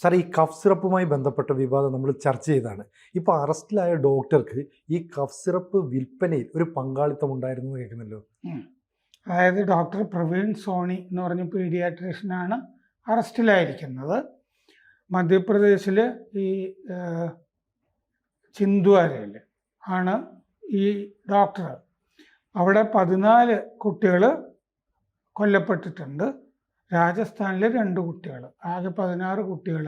Sir, ഈ cough സിറപ്പുമായി ബന്ധപ്പെട്ട വിവാദം നമ്മൾ ചർച്ച ചെയ്തതാണ്. ഇപ്പോൾ അറസ്റ്റിലായ ഡോക്ടർക്ക് ഈ കഫ് സിറപ്പ് വിൽപ്പനയിൽ ഒരു പങ്കാളിത്തം ഉണ്ടായിരുന്നു എന്ന് കേൾക്കുന്നല്ലോ. അതായത് ഡോക്ടർ പ്രവീൺ സോണി എന്ന് പറഞ്ഞ പീഡിയാട്രീഷ്യനാണ് അറസ്റ്റിലായിരിക്കുന്നത്. മധ്യപ്രദേശിൽ ഈ ചിന്ദ്വാരയിൽ ആണ് ഈ ഡോക്ടർ. അവിടെ 14 കുട്ടികൾ കൊല്ലപ്പെട്ടിട്ടുണ്ട്. രാജസ്ഥാനിൽ 2 കുട്ടികൾ, ആകെ 16 കുട്ടികൾ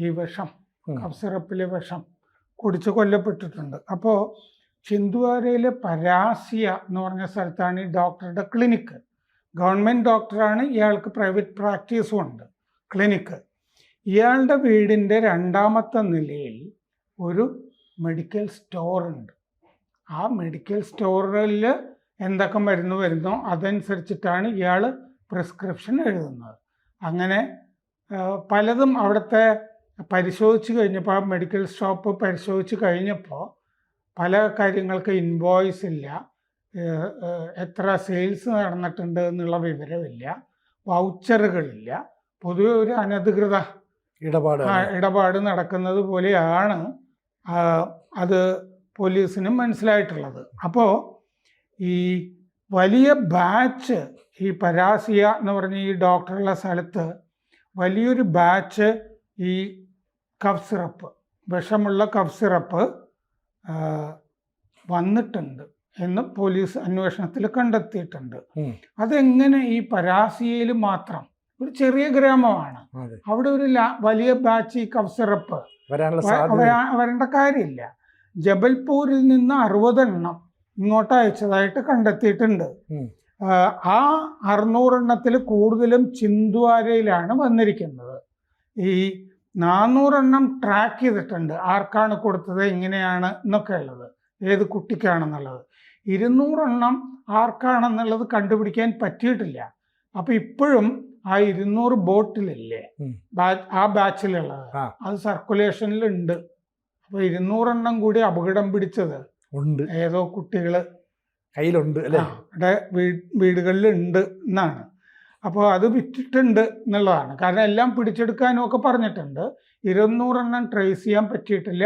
ഈ വിഷം, കഫ് സിറപ്പിലെ വിഷം കുടിച്ച് കൊല്ലപ്പെട്ടിട്ടുണ്ട്. അപ്പോൾ ചിന്ദ്വാരയിലെ പരാസിയ എന്ന് പറഞ്ഞ സ്ഥലത്താണ് ഈ ഡോക്ടറുടെ ക്ലിനിക്ക്. ഗവൺമെൻറ് ഡോക്ടറാണ്, ഇയാൾക്ക് പ്രൈവറ്റ് പ്രാക്ടീസും ഉണ്ട്, ക്ലിനിക്ക്. ഇയാളുടെ വീടിൻ്റെ 2ാമത്തെ നിലയിൽ ഒരു മെഡിക്കൽ സ്റ്റോർ ഉണ്ട്. ആ മെഡിക്കൽ സ്റ്റോറിൽ എന്തൊക്കെ മരുന്ന് വരുന്നോ അതനുസരിച്ചിട്ടാണ് ഇയാൾ പ്രിസ്ക്രിപ്ഷൻ എഴുതുന്നത്. അങ്ങനെ പലതും അവിടുത്തെ പരിശോധിച്ച് കഴിഞ്ഞപ്പോൾ, ആ മെഡിക്കൽ ഷോപ്പ് പരിശോധിച്ച് കഴിഞ്ഞപ്പോൾ പല കാര്യങ്ങൾക്ക് ഇൻവോയ്സ് ഇല്ല, എത്ര സെയിൽസ് നടന്നിട്ടുണ്ട് എന്നുള്ള വിവരമില്ല, വൗച്ചറുകളില്ല. പൊതുവെ ഒരു അനധികൃത ഇടപാട് നടക്കുന്നത് പോലെയാണ് അത് പോലീസിന് മനസ്സിലായിട്ടുള്ളത്. അപ്പോൾ ഈ വലിയ ബാച്ച്, ഈ പരാസിയ എന്ന് പറഞ്ഞ ഈ ഡോക്ടറുള്ള സ്ഥലത്ത് വലിയൊരു ബാച്ച് ഈ കഫ് സിറപ്പ്, വിഷമുള്ള കഫ് സിറപ്പ് വന്നിട്ടുണ്ട് എന്ന് പോലീസ് അന്വേഷണത്തിൽ കണ്ടെത്തിയിട്ടുണ്ട്. അതെങ്ങനെ ഈ പരാസിയയിൽ മാത്രം, ഒരു ചെറിയ ഗ്രാമമാണ്, അവിടെ ഒരു വലിയ ബാച്ച് ഈ കഫ് സിറപ്പ് വരേണ്ട കാര്യമില്ല. ജബൽപൂരിൽ നിന്ന് 60 എണ്ണം ഇങ്ങോട്ട് അയച്ചതായിട്ട് കണ്ടെത്തിയിട്ടുണ്ട്. ആ 600 എണ്ണത്തിൽ കൂടുതലും ചിന്ദ്വാരയിലാണ് വന്നിരിക്കുന്നത്. ഈ 400 എണ്ണം ട്രാക്ക് ചെയ്തിട്ടുണ്ട്, ആർക്കാണ് കൊടുത്തത്, എങ്ങനെയാണ് എന്നൊക്കെ ഉള്ളത്, ഏത് കുട്ടിക്കാണെന്നുള്ളത്. 200 എണ്ണം ആർക്കാണെന്നുള്ളത് കണ്ടുപിടിക്കാൻ പറ്റിയിട്ടില്ല. അപ്പോൾ ഇപ്പോഴും ആ 200 ബോട്ടിലില്ലേ, ആ ബാച്ചിലുള്ളത്, അത് സർക്കുലേഷനിലുണ്ട്. അപ്പോൾ 200 എണ്ണം കൂടി അപകടം പിടിച്ചത് ഉണ്ട്, ഏതോ കുട്ടികൾ കയ്യിലുണ്ട് അല്ലേ, വീടുകളിലുണ്ട് എന്നാണ്. അപ്പോൾ അത് വിറ്റിട്ടുണ്ട് എന്നുള്ളതാണ്. കാരണം എല്ലാം പിടിച്ചെടുക്കാനും ഒക്കെ പറഞ്ഞിട്ടുണ്ട്. 200 എണ്ണം ട്രേസ് ചെയ്യാൻ പറ്റിയിട്ടില്ല.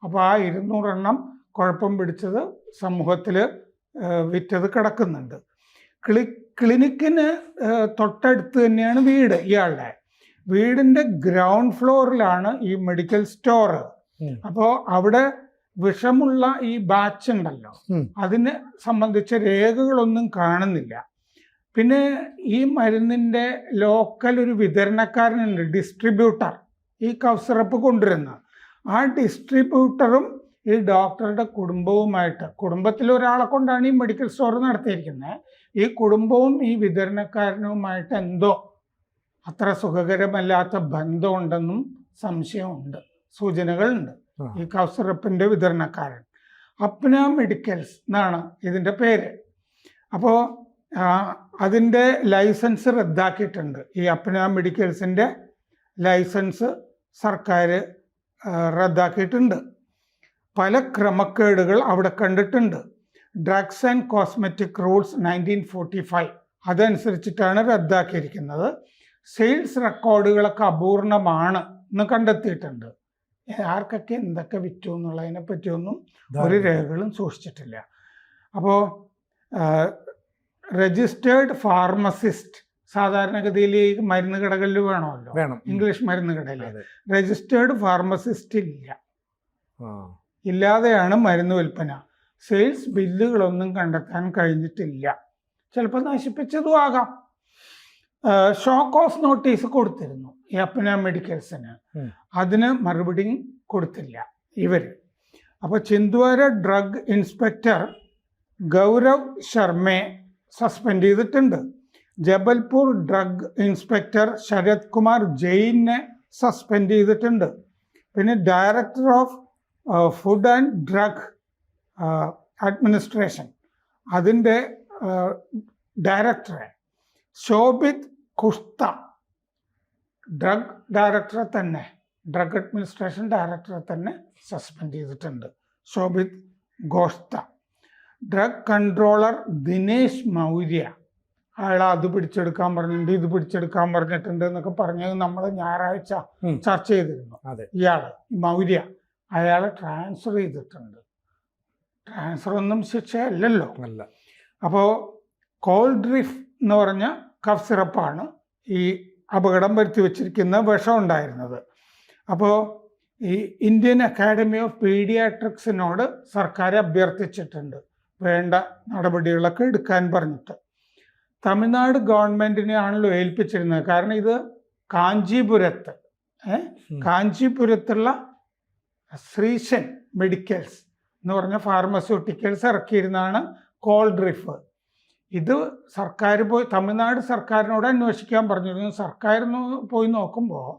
അപ്പോൾ ആ 200 എണ്ണം കുഴപ്പം പിടിച്ചത് സമൂഹത്തിൽ വിറ്റത് കിടക്കുന്നുണ്ട്. ക്ലിനിക്കിന് തൊട്ടടുത്ത് തന്നെയാണ് വീട്. ഇയാളുടെ വീടിൻ്റെ ഗ്രൗണ്ട് ഫ്ലോറിലാണ് ഈ മെഡിക്കൽ സ്റ്റോർ. അപ്പോൾ അവിടെ വിഷമുള്ള ഈ ബാച്ച് ഉണ്ടല്ലോ, അതിനെ സംബന്ധിച്ച രേഖകളൊന്നും കാണുന്നില്ല. പിന്നെ ഈ മരുന്നിൻ്റെ ലോക്കൽ ഒരു വിതരണക്കാരനുണ്ട്, ഡിസ്ട്രിബ്യൂട്ടർ, ഈ കഫ് സിറപ്പ് കൊണ്ടുവരുന്ന. ആ ഡിസ്ട്രിബ്യൂട്ടറും ഈ ഡോക്ടറുടെ കുടുംബവുമായിട്ട്, കുടുംബത്തിലൊരാളെ കൊണ്ടാണ് ഈ മെഡിക്കൽ സ്റ്റോർ നടത്തിയിരിക്കുന്നത്, ഈ കുടുംബവും ഈ വിതരണക്കാരനുമായിട്ട് എന്തോ അത്ര സുഖകരമല്ലാത്ത ബന്ധമുണ്ടെന്നും സംശയമുണ്ട്, സൂചനകളുണ്ട്. ഈ കഫ് സിറപ്പിൻ്റെ വിതരണക്കാരൻ അപ്ന മെഡിക്കൽസ് എന്നാണ് ഇതിൻ്റെ പേര്. അപ്പോൾ അതിൻ്റെ ലൈസൻസ് റദ്ദാക്കിയിട്ടുണ്ട്. ഈ അപ്ന മെഡിക്കൽസിൻ്റെ ലൈസൻസ് സർക്കാർ റദ്ദാക്കിയിട്ടുണ്ട്. പല ക്രമക്കേടുകൾ അവിടെ കണ്ടിട്ടുണ്ട്. ഡ്രഗ്സ് ആൻഡ് കോസ്മെറ്റിക് റൂൾസ് 1945 അതനുസരിച്ചിട്ടാണ് റദ്ദാക്കിയിരിക്കുന്നത്. സെയിൽസ് റെക്കോർഡുകളൊക്കെ അപൂർണമാണ് എന്ന് കണ്ടെത്തിയിട്ടുണ്ട്. ആർക്കൊക്കെ എന്തൊക്കെ വിറ്റു എന്നുള്ളതിനെ പറ്റിയൊന്നും ഒരു രേഖകളും സൂക്ഷിച്ചിട്ടില്ല. അപ്പോൾ രജിസ്റ്റേർഡ് ഫാർമസിസ്റ്റ് സാധാരണഗതിയിൽ ഈ മരുന്ന് കടകളിൽ വേണമല്ലോ, ഇംഗ്ലീഷ് മരുന്ന് കടയിൽ രജിസ്റ്റേർഡ് ഫാർമസിസ്റ്റ് ഇല്ലാതെയാണ് മരുന്ന് വിൽപ്പന. സെയിൽസ് ബില്ലുകളൊന്നും കണ്ടെത്താൻ കഴിഞ്ഞിട്ടില്ല. ചിലപ്പോൾ നശിപ്പിച്ചതും ആകാം. ഷോക്ക് ഓഫ് നോട്ടീസ് കൊടുത്തിരുന്നു ഈ അപ്ന മെഡിക്കൽസിന്, അതിന് മറുപടി കൊടുത്തില്ല ഇവർ. അപ്പോൾ ചിന്ദ്വാര ഡ്രഗ് ഇൻസ്പെക്ടർ ഗൗരവ് ശർമ്മയെ സസ്പെൻഡ് ചെയ്തിട്ടുണ്ട്. ജബൽപൂർ ഡ്രഗ് ഇൻസ്പെക്ടർ ശരത് കുമാർ ജെയിനെ സസ്പെൻഡ് ചെയ്തിട്ടുണ്ട്. പിന്നെ director of food and drug administration, അതിൻ്റെ ഡയറക്ടറെ ശോഭിത് കുഷ്ത, ഡ്രഗ് ഡയറക്ടറെ തന്നെ, ഡ്രഗ് അഡ്മിനിസ്ട്രേഷൻ ഡയറക്ടറെ തന്നെ സസ്പെൻഡ് ചെയ്തിട്ടുണ്ട്, ശോഭിത് ഗോഷ്ത. ഡ്രഗ് കൺട്രോളർ ദിനേശ് മൗര്യ, അയാൾ അത് പിടിച്ചെടുക്കാൻ പറഞ്ഞിട്ടുണ്ട്, ഇത് പിടിച്ചെടുക്കാൻ പറഞ്ഞിട്ടുണ്ട് എന്നൊക്കെ പറഞ്ഞത് നമ്മൾ ഞായറാഴ്ച ചർച്ച ചെയ്തിരുന്നു. ഇയാള് മൗര്യ അയാളെ ട്രാൻസ്ഫർ ചെയ്തിട്ടുണ്ട്. ട്രാൻസ്ഫർ ഒന്നും ശിക്ഷയല്ലല്ലോ. അപ്പോൾ കോൾഡ്രിഫ് എന്ന് പറഞ്ഞ കഫ് സിറപ്പാണ് ഈ അപകടം വരുത്തി വച്ചിരിക്കുന്ന വിഷം ഉണ്ടായിരുന്നത്. അപ്പോൾ ഈ ഇന്ത്യൻ അക്കാഡമി ഓഫ് പീഡിയാട്രിക്സിനോട് സർക്കാർ അഭ്യർത്ഥിച്ചിട്ടുണ്ട് വേണ്ട നടപടികളൊക്കെ എടുക്കാൻ പറഞ്ഞിട്ട്. തമിഴ്നാട് ഗവൺമെൻറ്റിനെ ആണല്ലോ ഏൽപ്പിച്ചിരുന്നത്. കാരണം ഇത് കാഞ്ചീപുരത്തുള്ള ശ്രീശൻ മെഡിക്കൽസ് എന്ന് പറഞ്ഞ ഫാർമസ്യൂട്ടിക്കൽസ് ഇറക്കിയിരുന്നാണ് കോൾഡ്രിഫ്. ഇത് സർക്കാർ തമിഴ്നാട് സർക്കാരിനോട് അന്വേഷിക്കാൻ പറഞ്ഞിരുന്നു. സർക്കാർ പോയി നോക്കുമ്പോൾ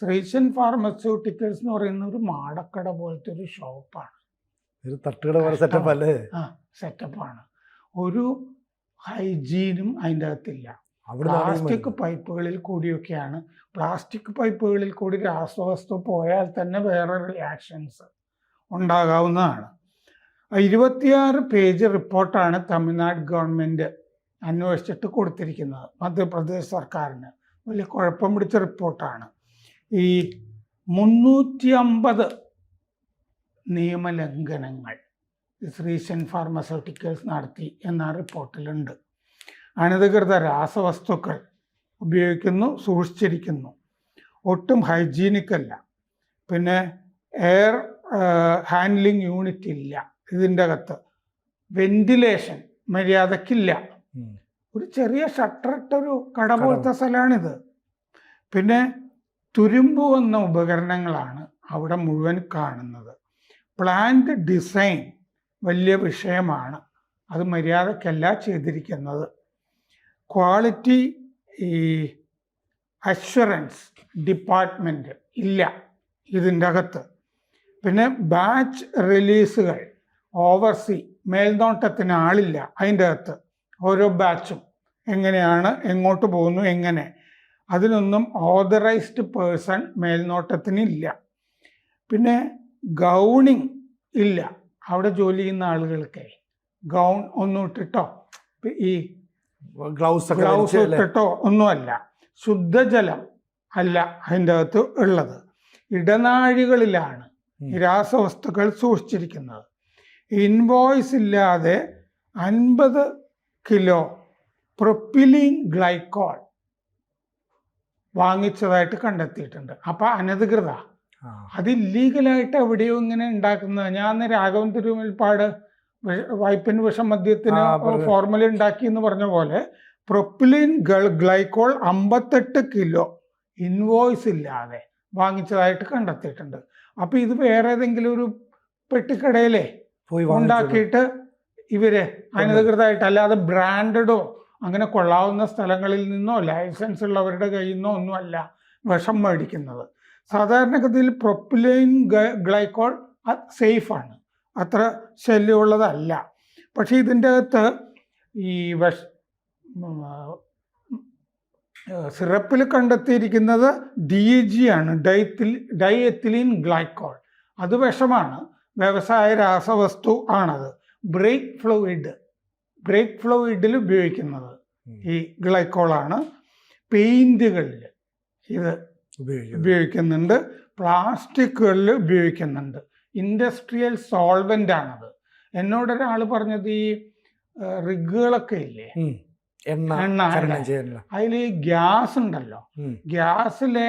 ശ്രീശൻ ഫാർമസ്യൂട്ടിക്കൽസ് എന്ന് പറയുന്ന ഒരു മാടക്കട പോലത്തെ ഒരു ഷോപ്പാണ്. സെറ്റപ്പാണ്. ഒരു ഹൈജീനും അതിൻ്റെ അകത്തില്ല. പ്ലാസ്റ്റിക് പൈപ്പുകളിൽ കൂടിയൊക്കെയാണ്. പ്ലാസ്റ്റിക് പൈപ്പുകളിൽ കൂടി രാസവസ്തു പോയാൽ തന്നെ വേറെ റിയാക്ഷൻസ് ഉണ്ടാകാവുന്നതാണ്. 26 പേജ് റിപ്പോർട്ടാണ് തമിഴ്നാട് ഗവൺമെൻറ് അന്വേഷിച്ചിട്ട് കൊടുത്തിരിക്കുന്നത് മധ്യപ്രദേശ് സർക്കാരിന്. വലിയ കുഴപ്പം പിടിച്ച റിപ്പോർട്ടാണ്. ഈ 350 നിയമലംഘനങ്ങൾ ശ്രീശൻ ഫാർമസ്യൂട്ടിക്കൽസ് നടത്തി എന്ന റിപ്പോർട്ടിലുണ്ട്. അനധികൃത രാസവസ്തുക്കൾ ഉപയോഗിക്കുന്നു, സൂക്ഷിച്ചിരിക്കുന്നു, ഒട്ടും ഹൈജീനിക് അല്ല, പിന്നെ എയർ ഹാൻഡ്ലിംഗ് യൂണിറ്റ് ഇല്ല ഇതിൻ്റെ അകത്ത്, വെന്റിലേഷൻ മര്യാദക്കില്ല, ഒരു ചെറിയ ഷട്ടറിട്ടൊരു കട പോലത്തെ സ്ഥലമാണിത്. പിന്നെ തുരുമ്പ് വന്ന ഉപകരണങ്ങളാണ് അവിടെ മുഴുവൻ കാണുന്നത്. പ്ലാന്റ് ഡിസൈൻ വലിയ വിഷയമാണ്, അത് മര്യാദക്കല്ല ചെയ്തിരിക്കുന്നത്. ക്വാളിറ്റി അഷ്വറൻസ് ഡിപ്പാർട്ട്മെൻറ്റ് ഇല്ല ഇതിൻ്റെ അകത്ത്. പിന്നെ ബാച്ച് റിലീസുകൾ ഓവർസീ മേൽനോട്ടത്തിന് ആളില്ല അതിൻ്റെ അകത്ത്. ഓരോ ബാച്ചും എങ്ങനെയാണ്, എങ്ങോട്ട് പോകുന്നു, എങ്ങനെ, അതിനൊന്നും ഓതറൈസ്ഡ് പേഴ്സൺ മേൽനോട്ടത്തിനില്ല. പിന്നെ ഗൗണിങ് ഇല്ല അവിടെ ജോലി ചെയ്യുന്ന ആളുകൾക്ക്. ഗൗൺ ഒന്നും ഇട്ടിട്ടോ ഈ ഗ്ലൗസ് ഇട്ടിട്ടോ ഒന്നുമല്ല. ശുദ്ധജലം അല്ല അതിൻ്റെ അകത്ത് ഉള്ളത്. ഇടനാഴികളിലാണ് രാസവസ്തുക്കൾ സൂക്ഷിച്ചിരിക്കുന്നത്. ഇൻവോയ്സ് ഇല്ലാതെ 50 കിലോ പ്രൊപ്പിലീൻ ഗ്ലൈക്കോൾ വാങ്ങിച്ചതായിട്ട് കണ്ടെത്തിയിട്ടുണ്ട്. അപ്പം അനധികൃത, അത് ഇല്ലീഗലായിട്ട് എവിടെയോ ഇങ്ങനെ ഉണ്ടാക്കുന്നത്. ഞാൻ രാഘവൻ തിരുമുൽപ്പാട് വൈപ്പിൻ വിഷമദ്യത്തിന് ഫോർമുല ഉണ്ടാക്കി എന്ന് പറഞ്ഞ പോലെ പ്രൊപ്പിലീൻ ഗ്ലൈക്കോൾ 58 കിലോ ഇൻവോയ്സ് ഇല്ലാതെ വാങ്ങിച്ചതായിട്ട് കണ്ടെത്തിയിട്ടുണ്ട്. അപ്പം ഇത് വേറെ ഏതെങ്കിലും ഒരു പെട്ടിക്കടയിലെ ഉണ്ടാക്കിയിട്ട് ഇവര് അനധികൃതമായിട്ട്, അല്ലാതെ ബ്രാൻഡഡോ അങ്ങനെ കൊള്ളാവുന്ന സ്ഥലങ്ങളിൽ നിന്നോ ലൈസൻസ് ഉള്ളവരുടെ കയ്യിൽ നിന്നോ ഒന്നുമല്ല വിഷം മേടിക്കുന്നത്. സാധാരണഗതിയിൽ പ്രൊപ്പിലൈൻ ഗ്ലൈക്കോൾ സേഫാണ്, അത്ര ശല്യമുള്ളതല്ല. പക്ഷേ ഇതിൻ്റെ അകത്ത് ഈ സിറപ്പിൽ കണ്ടെത്തിയിരിക്കുന്നത് DEG ആണ്, ഡൈഎത്തിലീൻ ഗ്ലൈക്കോൾ. അത് വിഷമാണ്, വ്യവസായ രാസവസ്തു ആണത്. ബ്രേക്ക് ഫ്ലൂയിഡിൽ ഉപയോഗിക്കുന്നത് ഈ ഗ്ലൈക്കോളാണ്. പെയിൻറ്റുകളിൽ ഇത് ഉപയോഗിക്കുന്നുണ്ട്, പ്ലാസ്റ്റിക്കുകളിൽ ഉപയോഗിക്കുന്നുണ്ട്. ഇൻഡസ്ട്രിയൽ സോൾവെൻ്റ് ആണത്. എന്നോടൊരാൾ പറഞ്ഞത് ഈ റിഗുകളൊക്കെ ഇല്ലേ, എണ്ണ, അതിൽ ഗ്യാസ് ഉണ്ടല്ലോ, ഗ്യാസിലെ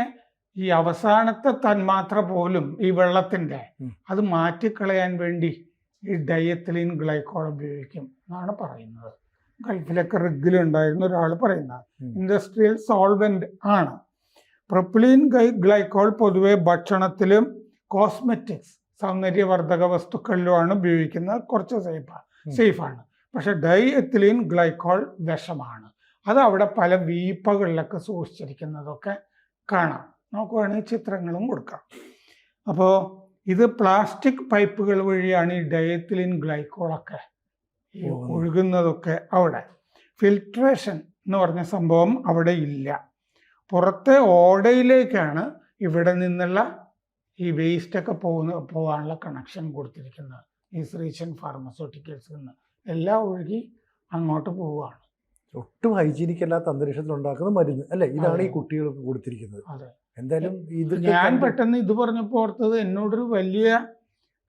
ഈ അവസാനത്തെ തന്മാത്ര പോലും ഈ വെള്ളത്തിൻ്റെ അത് മാറ്റിക്കളയാൻ വേണ്ടി ഈ ഡയത്തിലീൻ ഗ്ലൈക്കോൾ ഉപയോഗിക്കും എന്നാണ് പറയുന്നത്. ഗൾഫിലൊക്കെ റിഗിലുണ്ടായിരുന്ന ഒരാൾ പറയുന്നത്. ഇൻഡസ്ട്രിയൽ സോൾവെൻ്റ് ആണ്. പ്രൊപ്പിലീൻ ഗ്ലൈക്കോൾ പൊതുവെ ഭക്ഷണത്തിലും കോസ്മെറ്റിക്സ് സൗന്ദര്യവർദ്ധക വസ്തുക്കളിലുമാണ് ഉപയോഗിക്കുന്നത്. കുറച്ച് സേഫാണ്. പക്ഷെ ഡൈഎത്തിലീൻ ഗ്ലൈക്കോൾ വിഷമാണ്. അത് അവിടെ പല വീപ്പകളിലൊക്കെ സൂക്ഷിച്ചിരിക്കുന്നതൊക്കെ കാണാം. നമുക്ക് വേണമെങ്കിൽ ചിത്രങ്ങളും കൊടുക്കാം. അപ്പോൾ ഇത് പ്ലാസ്റ്റിക് പൈപ്പുകൾ വഴിയാണ് ഈ ഡയത്തിലിൻ ഗ്ലൈക്കോളൊക്കെ ഒഴുകുന്നതൊക്കെ. അവിടെ ഫിൽട്രേഷൻ എന്ന് പറഞ്ഞ സംഭവം അവിടെ ഇല്ല. പുറത്തെ ഓടയിലേക്കാണ് ഇവിടെ നിന്നുള്ള ഈ വേസ്റ്റൊക്കെ പോകാനുള്ള കണക്ഷൻ കൊടുത്തിരിക്കുന്നത്. ഈ ശ്രീശൻ ഫാർമസ്യൂട്ടിക്കൽസിൽ നിന്ന് എല്ലാം ഒഴുകി അങ്ങോട്ട് പോവുകയാണ്. ഒട്ടും ഹൈജീനിക് അല്ലാത്ത അന്തരീക്ഷത്തിൽ ഉണ്ടാക്കുന്ന മരുന്ന് അല്ലേ, ഇതാണ് ഈ അതെ. കുട്ടികൾക്ക് കൊടുത്തിരിക്കുന്നത്. അതെ. എന്തായാലും ഇത് ഞാൻ പെട്ടെന്ന് ഇത് പറഞ്ഞപ്പോൾ ഓർത്തത്, എന്നോടൊരു വലിയ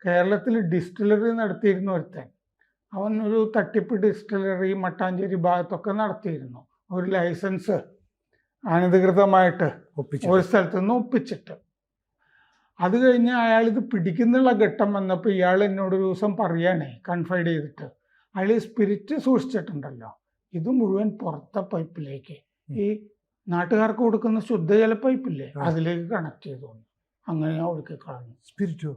കേരളത്തിൽ ഡിസ്റ്റിലറി നടത്തിയിരുന്ന ഒരുത്തൻ, അവൻ ഒരു തട്ടിപ്പ് ഡിസ്റ്റിലറി മട്ടാഞ്ചേരി ഭാഗത്തൊക്കെ നടത്തിയിരുന്നു. ഒരു ലൈസൻസ് അനധികൃതമായിട്ട് ഒപ്പിച്ചു. ഒരു സ്ഥലത്ത് നിന്ന് ഒപ്പിച്ചിട്ട്. അത് കഴിഞ്ഞ് അയാൾ ഇത് പിടിക്കുന്നുള്ള ഘട്ടം വന്നപ്പോൾ ഇയാൾ എന്നോടൊരു ദിവസം പറയണേ, കൺഫൈഡ് ചെയ്തിട്ട്, അയാൾ സ്പിരിറ്റ് സൂക്ഷിച്ചിട്ടുണ്ടല്ലോ, ഇത് മുഴുവൻ പുറത്തെ പൈപ്പിലേക്ക്, ഈ നാട്ടുകാർക്ക് കൊടുക്കുന്ന ശുദ്ധജല പൈപ്പില്ലേ, അതിലേക്ക് കണക്ട് ചെയ്തു. അങ്ങനെ ഒഴുക്കി കളഞ്ഞു. സ്പിരിറ്റോ?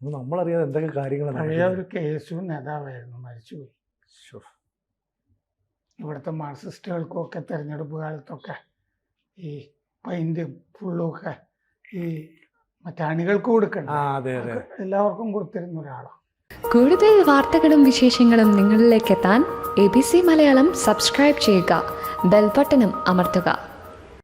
നമ്മളറിയാതെ എന്തൊക്കെ കാര്യങ്ങളാണ്. പഴയ ഒരു KSU നേതാവായിരുന്നു, മരിച്ചുപോയി. ഇവിടുത്തെ മാർക്സിസ്റ്റുകൾക്കും ഒക്കെ തെരഞ്ഞെടുപ്പ് കാലത്തൊക്കെ ഈ പൈൻറ്റും ഫുള്ളും ഒക്കെ ഈ മറ്റാണികൾക്ക് കൊടുക്കണം, എല്ലാവർക്കും കൊടുത്തിരുന്ന ഒരാളാണ്. കൂടുതൽ വാർത്തകളും വിശേഷങ്ങളും നിങ്ങളിലേക്ക് എത്താൻ ABC മലയാളം സബ്സ്ക്രൈബ് ചെയ്യുക, ബെൽ ബട്ടണും അമർത്തുക.